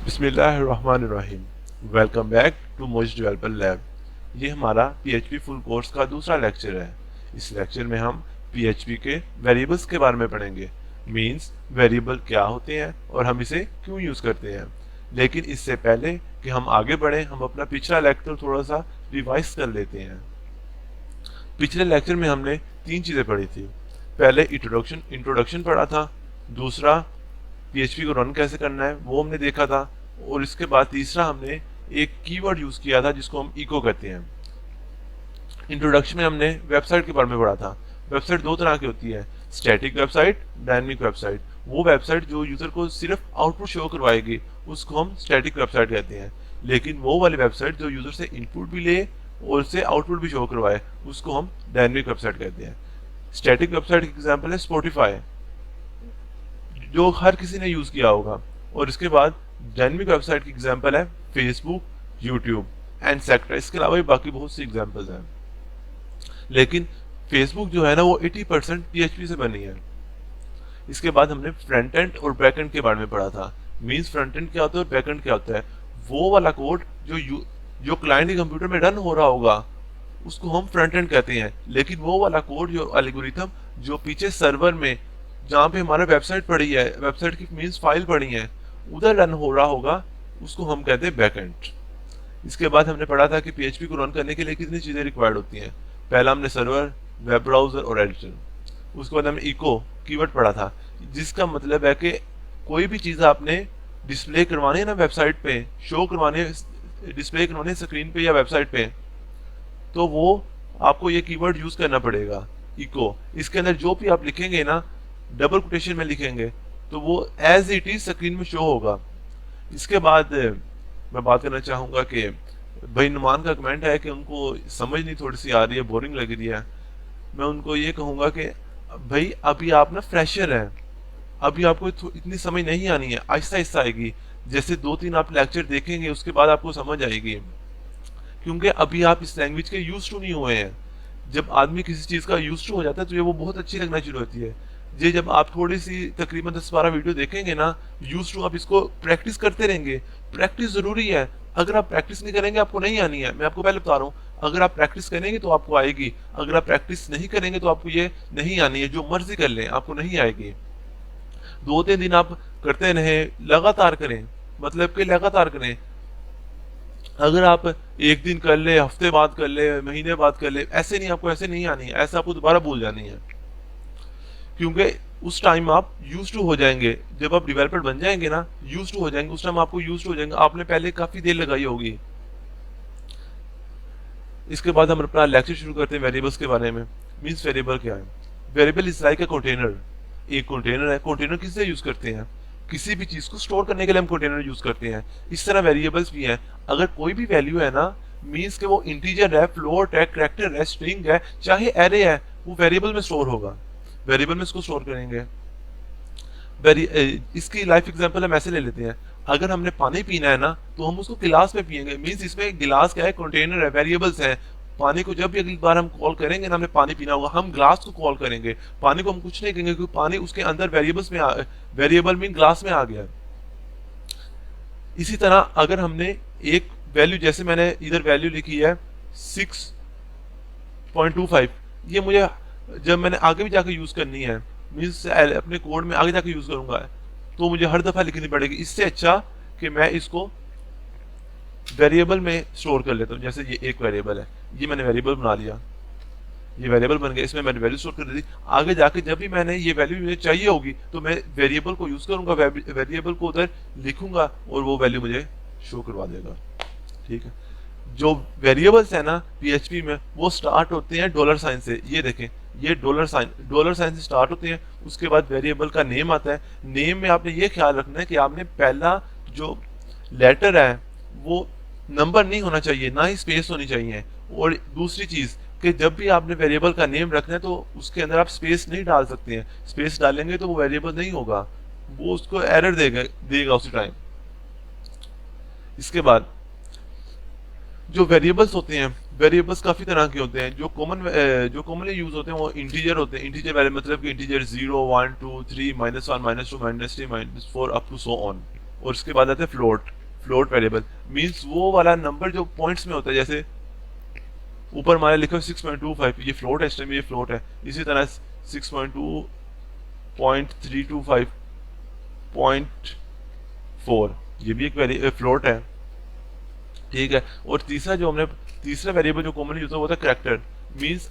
बिस्मिल्लाहिर्रहमानिर्रहीम। Welcome back to मोज developer lab. ये हमारा पीएचपी फुल कोर्स का दूसरा लेक्चर है। इस लेक्चर में हम पीएचपी के वेरिएबल्स के बारे में पढ़ेंगे। मींस वेरिएबल क्या होते हैं और हम इसे क्यों यूज करते हैं। लेकिन इससे पहले कि हम आगे बढ़ें, हम अपना पिछला लेक्चर थोड़ा सा रिवाइज कर लेते हैं। पिछले लेक्चर में हमने तीन चीजें पढ़ी थी। पहले इंट्रोडक्शन पढ़ा था, दूसरा पीएचपी को रन कैसे करना है वो हमने देखा था, और इसके बाद तीसरा हमने एक कीवर्ड यूज किया था जिसको हम इको कहते हैं। इंट्रोडक्शन में हमने वेबसाइट के बारे में पढ़ा था। वेबसाइट दो तरह की होती है, स्टैटिक वेबसाइट, डायनामिक वेबसाइट। वो वेबसाइट जो यूजर को सिर्फ आउटपुट शो करवाएगी उसको हम स्टैटिक वेबसाइट कहते हैं। लेकिन वो वाली वेबसाइट जो यूजर से इनपुट भी ले और उससे आउटपुट भी शो करवाए उसको हम डायनामिक वेबसाइट कहते हैं। स्टैटिक वेबसाइट की एग्जाम्पल है स्पॉटिफाई, जो हर किसी ने यूज किया होगा। और इसके बाद डायनामिक वेबसाइट की एग्जांपल है फेसबुक, यूट्यूब एंड सेक्टर। इसके अलावा भी बाकी बहुत सी एग्जांपल्स हैं। लेकिन फेसबुक जो है ना वो 80% पीएचपी से बनी है। इसके बाद हमने फ्रंट एंड और बैक एंड के बारे में पढ़ा था। मींस फ्रंट एंड क्या होता है और बैक एंड क्या होता है। वो वाला कोड जो क्लाइंट के कंप्यूटर में रन हो रहा होगा उसको हम फ्रंट एंड कहते हैं। लेकिन वो वाला कोड जो एल्गोरिथम जो पीछे सर्वर में जहाँ पे हमारा वेबसाइट पड़ी है, वेबसाइट की मीन्स फाइल पड़ी है, उधर रन हो रहा होगा, उसको हम कहते हैं बैकएंड। इसके बाद हमने पढ़ा था कि पीएचपी को रन करने के लिए कितनी चीजें रिक्वायर्ड होती हैं। पहला हमने सर्वर, वेब ब्राउजर और एडिटर। उसके बाद हमने इको कीवर्ड पढ़ा था, जिसका मतलब है कि कोई भी चीज आपने डिस्प्ले करवानी है ना वेबसाइट पे, शो करवानी है, डिस्प्ले करवानी है स्क्रीन पे या वेबसाइट पे, तो वो आपको ये कीवर्ड यूज करना पड़ेगा, इको। इसके अंदर जो भी आप लिखेंगे ना डबल कोटेशन में लिखेंगे तो वो एज इट इज स्क्रीन में शो होगा। इसके बाद मैं बात करना चाहूंगा कि भाई नुमान का कमेंट है कि उनको समझ नहीं थोड़ी सी आ रही है, बोरिंग लग रही है। मैं उनको ये कहूंगा कि भाई अभी आप ना फ्रेशर हैं, अभी आपको इतनी समझ नहीं आनी है, आहिस्ता आहिस्ता आएगी। जैसे 2-3 आप लेक्चर देखेंगे उसके बाद आपको समझ आएगी, क्योंकि अभी आप इस लैंग्वेज के यूज टू नहीं हुए हैं। जब आदमी किसी चीज का यूज टू हो जाता है तो ये वो बहुत अच्छी लगना शुरू होती है। ये जब आप थोड़ी सी तकरीबन 10-12 वीडियो देखेंगे ना यूज टू, आप इसको प्रैक्टिस करते रहेंगे। प्रैक्टिस जरूरी है। अगर आप प्रैक्टिस नहीं करेंगे आपको नहीं आनी है। मैं आपको पहले बता रहा हूँ, अगर आप प्रैक्टिस करेंगे तो आपको आएगी, अगर आप प्रैक्टिस नहीं करेंगे तो आपको ये नहीं आनी है। जो मर्जी कर लें आपको नहीं आएगी। 2-3 दिन आप करते रहे, लगातार करें, मतलब कि लगातार करें। अगर आप एक दिन कर ले, हफ्ते बाद कर ले, महीने बाद कर ले, ऐसे नहीं, आपको ऐसे नहीं आनी है, ऐसे आपको दोबारा भूल जानी है। क्योंकि उस टाइम आप यूज टू हो जाएंगे, जब आप डेवलपर बन जाएंगे ना, यूज टू हो जाएंगे, उस टाइम आपको यूज टू हो जाएंगे, आपने पहले काफी देर लगाई होगी। इसके बाद हम अपना लेक्चर शुरू करते हैं वेरिएबल्स के बारे में। मींस वेरिएबल क्या है? Variable is like a container. एक कंटेनर है। कंटेनर किससे यूज करते हैं? किसी भी चीज को स्टोर करने के लिए हम कंटेनर यूज करते हैं। इस तरह वेरिएबल्स भी हैं। अगर कोई भी वैल्यू है ना, मींस के वो इंटीजर है, फ्लोट है, कैरेक्टर है, स्ट्रिंग है, चाहे एरे है, वो वेरिएबल में स्टोर होगा। वेरिएबल में इसको स्टोर करेंगे। इसकी लाइफ एग्जांपल हम ऐसे ले लेते हैं। अगर हमने पानी पीना है ना तो हम उसको गिलास में पियेंगे। मींस इसमें गिलास क्या है? कंटेनर है, वेरिएबल्स है। पानी को जब भी अगली बार हम कॉल करेंगे ना, हमने पानी पीना होगा, हम ग्लास को कॉल करेंगे। पानी को हम कुछ नहीं कहेंगे क्योंकि पानी उसके अंदर वेरिएबल्स में वेरिएबल मीन ग्लास में आ गया। इसी तरह अगर हमने एक वैल्यू, जैसे मैंने इधर वैल्यू लिखी है 6.25, ये मुझे जब मैंने आगे भी जाकर यूज करनी है, मीन्स अपने कोड में आगे जाकर यूज करूंगा, तो मुझे हर दफा लिखनी पड़ेगी। इससे अच्छा कि मैं इसको वेरिएबल में स्टोर कर लेता हूँ। जैसे ये एक वेरिएबल है, ये मैंने वेरिएबल बना लिया, ये वेरिएबल बन गया, इसमें मैंने वैल्यू स्टोर कर दी। आगे जाके जब भी मैंने ये वैल्यू मुझे चाहिए होगी तो मैं वेरिएबल को यूज करूंगा, वेरिएबल को उधर लिखूंगा और वो वैल्यू मुझे शो करवा देगा। ठीक है। जो वेरिएबल्स है ना पीएचपी में, वो स्टार्ट होते हैं डॉलर साइन से। ये देखें, ये डॉलर साइन से स्टार्ट होते हैं। उसके बाद वेरिएबल का नेम आता है। नेम में आपने ये ख्याल रखना है कि आपने पहला जो लेटर है वो नंबर नहीं होना चाहिए, ना ही स्पेस होनी चाहिए। और दूसरी चीज कि जब भी आपने वेरिएबल का नेम रखना है तो उसके अंदर आप स्पेस नहीं डाल सकते हैं। स्पेस डालेंगे तो वो वेरिएबल नहीं होगा, वो उसको एरर देगा उसी टाइम। इसके बाद जो वेरिएबल्स होते हैं, वेरिएबल्स काफी तरह के होते हैं। जो कॉमनली यूज होते हैं वो इंटीजर होते हैं। इंटीजर वेरिएबल मतलब कि integer 0, 1, 2, 3, -1, -2, -3, -4 up to so on. और इसके बाद आते हैं फ्लोट। फ्लोट वेरिएबल मीन्स वो वाला नंबर जो पॉइंट्स में होता है, जैसे ऊपर हमारे लिखा है 6.25, ये फ्लोट है, इस टाइम ये फ्लोट है। इसी तरह 6.2.325.4 ये भी एक फ्लोट है, ठीक है। और तीसरा जो हमने तीसरा वेरिएबल जो कॉमनली यूज होता है वो था करेक्टर मीन्स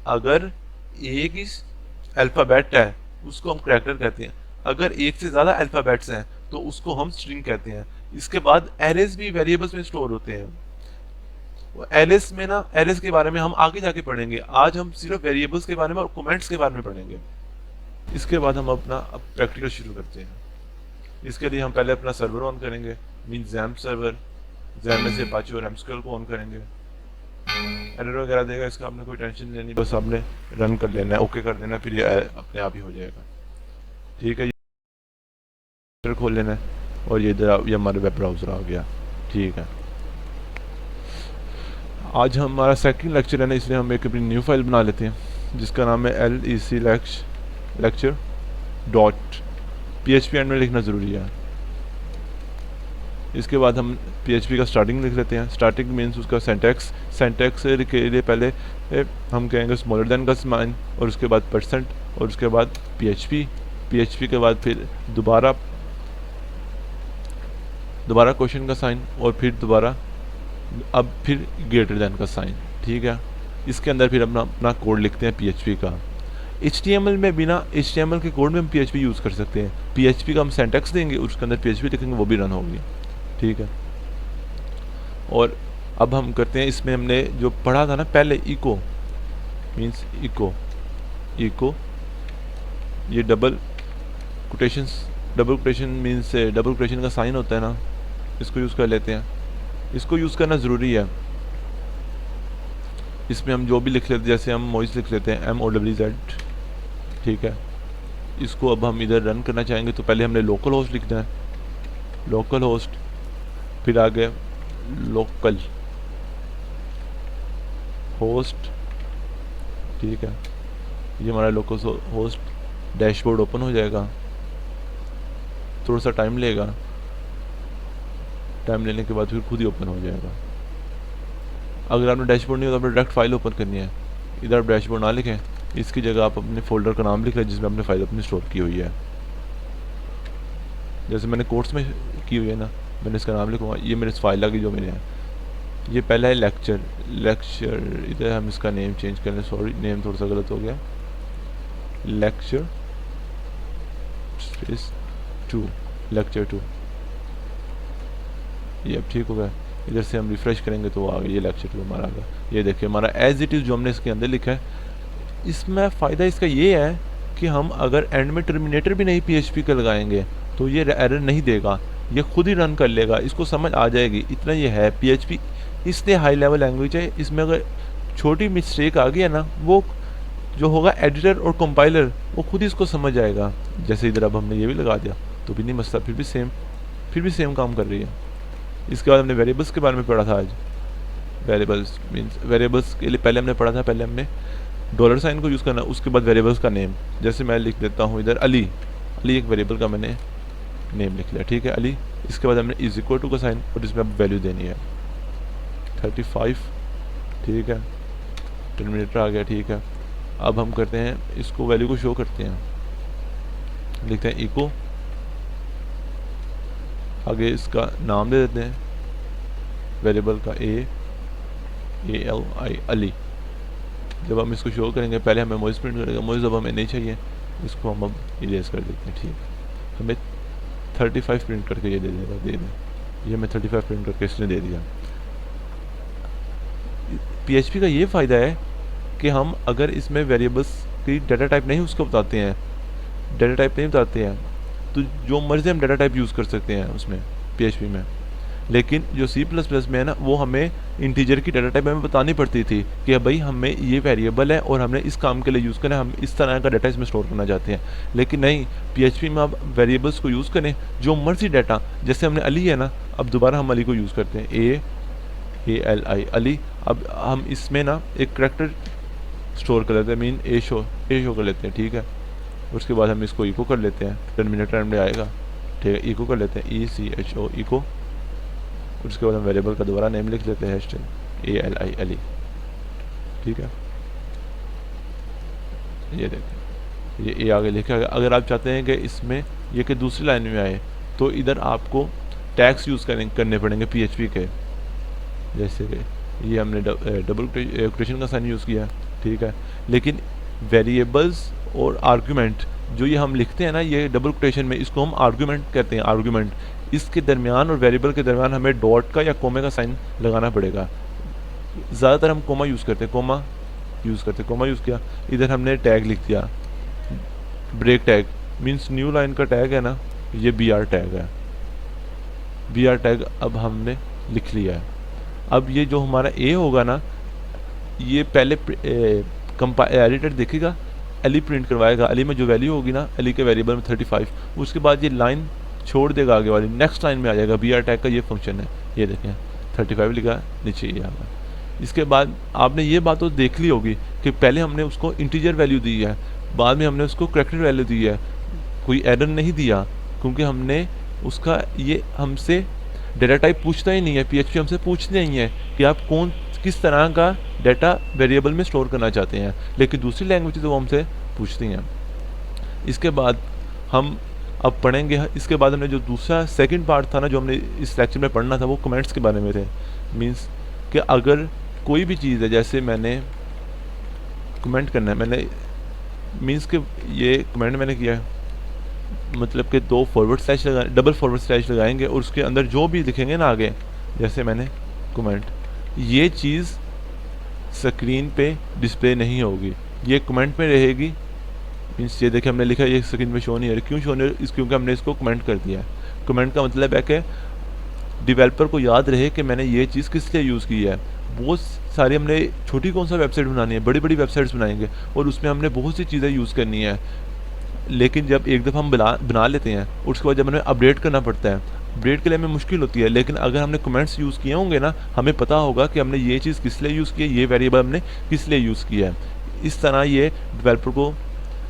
अगर एक ही अल्फाबेट है उसको हम करेक्टर कहते हैं, अगर एक से ज्यादा अल्फाबेट्स हैं तो उसको हम स्ट्रिंग कहते हैं। इसके बाद एरेज भी वेरिएबल्स में स्टोर होते हैं। एरेज में ना, एरेज के बारे में हम आगे जाके पढ़ेंगे, आज हम सिर्फ वेरिएबल्स के बारे में और कमेंट्स के बारे में पढ़ेंगे। इसके बाद हम अपना प्रैक्टिकल शुरू करते हैं। इसके लिए हम पहले अपना सर्वर ऑन करेंगे, मीन जैम्प सर्वर। जैम में से अपाचे और एमएसक्यूएल को ऑन करेंगे। एरर वगैरह देगा, इसका आपने कोई टेंशन नहीं लेनी, बस आपने रन कर लेना है, ओके कर देना, फिर ये अपने आप ही हो जाएगा, ठीक है। ये खोल लेना है और ये इधर ये हमारे वेब ब्राउज़र आ गया, ठीक है। आज हमारा सेकंड लेक्चर है ना, इसलिए हम एक अपनी न्यू फाइल बना लेते हैं जिसका नाम है lec-lecture.php एंड में लिखना ज़रूरी है। इसके बाद हम PHP का स्टार्टिंग लिख लेते हैं। स्टार्टिंग मीन्स उसका सेंटेक्स के लिए पहले हम कहेंगे स्मॉलर देन का साइन, और उसके बाद परसेंट, और उसके बाद PHP के बाद फिर दोबारा क्वेश्चन का साइन, और फिर दोबारा अब फिर ग्रेटर देन का साइन, ठीक है। इसके अंदर फिर अपना कोड लिखते हैं PHP का। HTML में बिना HTML के कोड में हम PHP यूज़ कर सकते हैं। PHP का हम सेंटेक्स देंगे, उसके अंदर PHP लिखेंगे, वो भी रन होगी, ठीक है। और अब हम करते हैं, इसमें हमने जो पढ़ा था ना पहले, इको मीन्स इको ये double quotation means double quotation का साइन होता है ना, इसको यूज़ कर लेते हैं। इसको यूज़ करना ज़रूरी है। इसमें हम जो भी लिख लेते हैं, जैसे हम मॉइस लिख लेते हैं MOWZ, ठीक है। इसको अब हम इधर रन करना चाहेंगे तो पहले हमने लोकल होस्ट लिखना है, लोकल होस्ट, फिर आगे लोकल होस्ट, ठीक है। ये हमारा लोकल होस्ट डैशबोर्ड ओपन हो जाएगा, थोड़ा सा टाइम लेगा, टाइम लेने के बाद फिर खुद ही ओपन हो जाएगा। अगर आपने डैशबोर्ड नहीं हो तो आपने डायरेक्ट फाइल ओपन करनी है। इधर आप डैशबोर्ड ना लिखें, इसकी जगह आप अपने फोल्डर का नाम लिख लें जिसमें आपने फाइल अपनी स्टोर की हुई है। जैसे मैंने कोर्स में की हुई है ना, मैंने इसका नाम लिखूँगा, ये मेरे फाइल आ गई जो मेरे है। ये पहला है लेक्चर, इधर हम इसका नेम चेंज कर लें, सॉरी नेम थोड़ा सा गलत हो गया, लेक्चर स्पेस 2, लेक्चर 2, ये अब ठीक हो गया। इधर से हम रिफ्रेश करेंगे तो आ गया, ये लेक्चर 2 हमारा आ गया। ये देखिए हमारा एज इट इज़ जो हमने इसके अंदर लिखा है। इसमें फ़ायदा इसका ये है कि हम अगर एंड में टर्मिनेटर भी नहीं PHP का लगाएंगे तो ये एरर नहीं देगा, ये खुद ही रन कर लेगा, इसको समझ आ जाएगी। इतना ये है, PHP इसलिए हाई लेवल लैंग्वेज है। इसमें अगर छोटी मिस्टेक आ गई है ना, वो जो होगा एडिटर और कंपाइलर वो खुद ही इसको समझ आएगा। जैसे इधर अब हमने ये भी लगा दिया तो भी नहीं मसला, फिर भी सेम काम कर रही है। इसके बाद हमने वेरिएबल्स के बारे में पढ़ा था आज। वेरिएबल्स मीन्स वेरिएबल्स के लिए पहले हमने पढ़ा था, पहले हमने डॉलर साइन को यूज़ करना, उसके बाद वेरिएबल्स का नेम। जैसे मैं लिख देता हूँ इधर अली एक वेरिएबल का मैंने नेम लिख लिया, ठीक है, अली। इसके बाद हमने इज इक्वल टू का साइन और इसमें अब वैल्यू देनी है 35, ठीक है, टर्मिनेटर आ गया, ठीक है। अब हम करते हैं इसको, वैल्यू को शो करते हैं, लिखते हैं इको, आगे इसका नाम दे देते हैं वेरिएबल का ALI अली। जब हम इसको शो करेंगे, पहले हमें मॉइस प्रिंट करेगा, मॉइस अब हमें नहीं चाहिए, इसको हम अब इरेज कर देते हैं, ठीक है। हमें 35 प्रिंट करके ये दे देगा, ये हमें 35 प्रिंट करके इसने दे दिया। PHP का ये फ़ायदा है कि हम अगर इसमें वेरिएबल्स की डाटा टाइप नहीं उसको बताते हैं, तो जो मर्जी हम डाटा टाइप यूज़ कर सकते हैं उसमें PHP में। लेकिन जो C++ में है ना, वो हमें इंटीजर की डाटा टाइप हमें बतानी पड़ती थी कि भाई हमें ये वेरिएबल है और हमने इस काम के लिए यूज़ करना है, हम इस तरह का डाटा इसमें स्टोर करना चाहते हैं। लेकिन नहीं, PHP में आप वेरिएबल्स को यूज़ करें जो मर्जी डाटा, जैसे हमने अली है ना, अब दोबारा हम अली को यूज़ करते हैं, ALI अली। अब हम इसमें ना एक करैक्टर स्टोर कर लेते हैं, मीन ए शो कर लेते हैं, ठीक है। उसके बाद हम इसको इको कर लेते हैं, टर्मिनेटर में आएगा, ठीक है, इको कर लेते हैं ECHO इको। उसके बाद हम वेरिएबल का दोबारा नेम लिख लेते हैं स्ट्रिंग ALILE, ठीक है। ये देखें ये आगे लिखा है। अगर आप चाहते हैं कि इसमें ये कि दूसरी लाइन में आए तो इधर आपको टैग्स यूज़ करने पड़ेंगे PHP के, जैसे कि ये हमने डबल कोटेशन का साइन यूज़ किया, ठीक है। लेकिन वेरिएबल्स और आर्गुमेंट जो ये हम लिखते हैं ना, ये डबल कोटेशन में, इसको हम आर्गुमेंट कहते हैं। आर्गुमेंट, इसके दरमियान और वेरिएबल के दरमियान हमें डॉट का या कोमे का साइन लगाना पड़ेगा। ज़्यादातर हम कोमा यूज़ करते हैं, कोमा यूज़ किया। इधर हमने टैग लिख दिया, break tag means new line का टैग है ना, ये BR टैग है। BR टैग अब हमने लिख लिया है। अब ये जो हमारा A होगा ना, ये पहले एडिटर देखेगा, एली प्रिंट करवाएगा। एली में जो वैल्यू होगी ना, एली के वेरिएबल में 35, उसके बाद ये लाइन छोड़ देगा आगे वाली, नेक्स्ट लाइन में आ जाएगा। BR टैग का ये फंक्शन है, ये देखें 35 लिखा नीचे ये आ गया। इसके बाद आपने ये बात तो देख ली होगी कि पहले हमने उसको इंटीजर वैल्यू दी है, बाद में हमने उसको करेक्टेड वैल्यू दी है, कोई एरर नहीं दिया, क्योंकि हमने उसका ये हमसे डेटा टाइप पूछता ही नहीं है। PHP हमसे पूछते नहीं है कि आप किस तरह का डेटा वेरिएबल में स्टोर करना चाहते हैं, लेकिन दूसरी लैंग्वेज तो वो हमसे पूछती हैं। इसके बाद हम अब पढ़ेंगे, इसके बाद हमने जो दूसरा सेकंड पार्ट था ना, जो हमने इस लेक्चर में पढ़ना था, वो कमेंट्स के बारे में थे। मीन्स कि अगर कोई भी चीज़ है, जैसे मैंने कमेंट करना है, मैंने मीन्स कि ये कमेंट मैंने किया है, मतलब कि डबल फॉरवर्ड स्लैश लगाएंगे और उसके अंदर जो भी लिखेंगे ना आगे, जैसे मैंने कमेंट, ये चीज़ स्क्रीन पे डिस्प्ले नहीं होगी, ये कमेंट में रहेगी। मीन्स ये देखिए हमने लिखा ये स्क्रीन पे शो नहीं है, क्यों शो नहीं है? क्योंकि हमने इसको कमेंट कर दिया है। कमेंट का मतलब है कि डेवलपर को याद रहे कि मैंने ये चीज़ किस लिए यूज़ की है। बहुत सारी हमने छोटी कौन सा वेबसाइट बनानी है, बड़ी बड़ी वेबसाइट्स बनाएंगे और उसमें हमने बहुत सी चीज़ें यूज़ करनी है, लेकिन जब एक दफ़ा हम बना लेते हैं, उसके बाद जब हमें अपडेट करना पड़ता है, अपडेट के लिए हमें मुश्किल होती है। लेकिन अगर हमने कमेंट्स यूज़ किए होंगे ना, हमें पता होगा कि हमने ये चीज़ किस लिए यूज़ की है, ये वेरिएबल हमने किस लिए यूज़ किया है। इस तरह ये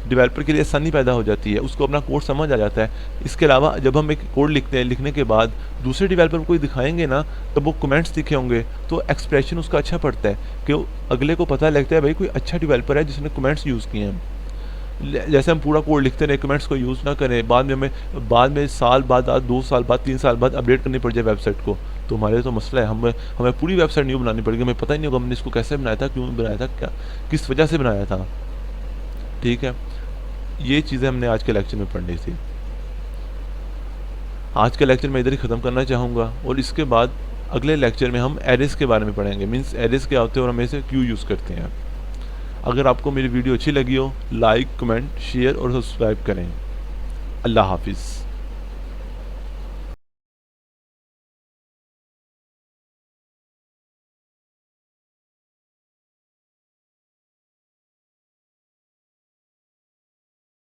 डेवलपर के लिए आसानी पैदा हो जाती है, उसको अपना कोड समझ आ जाता है। इसके अलावा जब हम एक कोड लिखते हैं, लिखने के बाद दूसरे डेवलपर को दिखाएंगे ना, तब वो कमेंट्स दिखे होंगे तो एक्सप्रेशन उसका अच्छा पड़ता है, कि अगले को पता लगता है भाई कोई अच्छा डेवलपर है जिसने कमेंट्स यूज़ किए हैं। जैसे हम पूरा कोड लिखते रहे, कमेंट्स को यूज़ ना करें, बाद में साल बाद 2 साल बाद 3 साल बाद अपडेट करनी पड़ जाए वेबसाइट को, तो हमारे तो मसला है। हमें पूरी वेबसाइट न्यू बनानी पड़ेगी, हमें पता ही नहीं होगा हमने इसको कैसे बनाया था, क्यों बनाया था, क्या किस वजह से बनाया था। ठीक है, ये चीज़ें हमने आज के लेक्चर में पढ़नी थी। आज का लेक्चर मैं इधर ही ख़त्म करना चाहूँगा और इसके बाद अगले लेक्चर में हम एरेस के बारे में पढ़ेंगे। मीन्स एरेस क्या होते हैं और हम इसे क्यों यूज़ करते हैं। अगर आपको मेरी वीडियो अच्छी लगी हो, लाइक, कमेंट, शेयर और सब्सक्राइब करें। अल्लाह हाफिज़।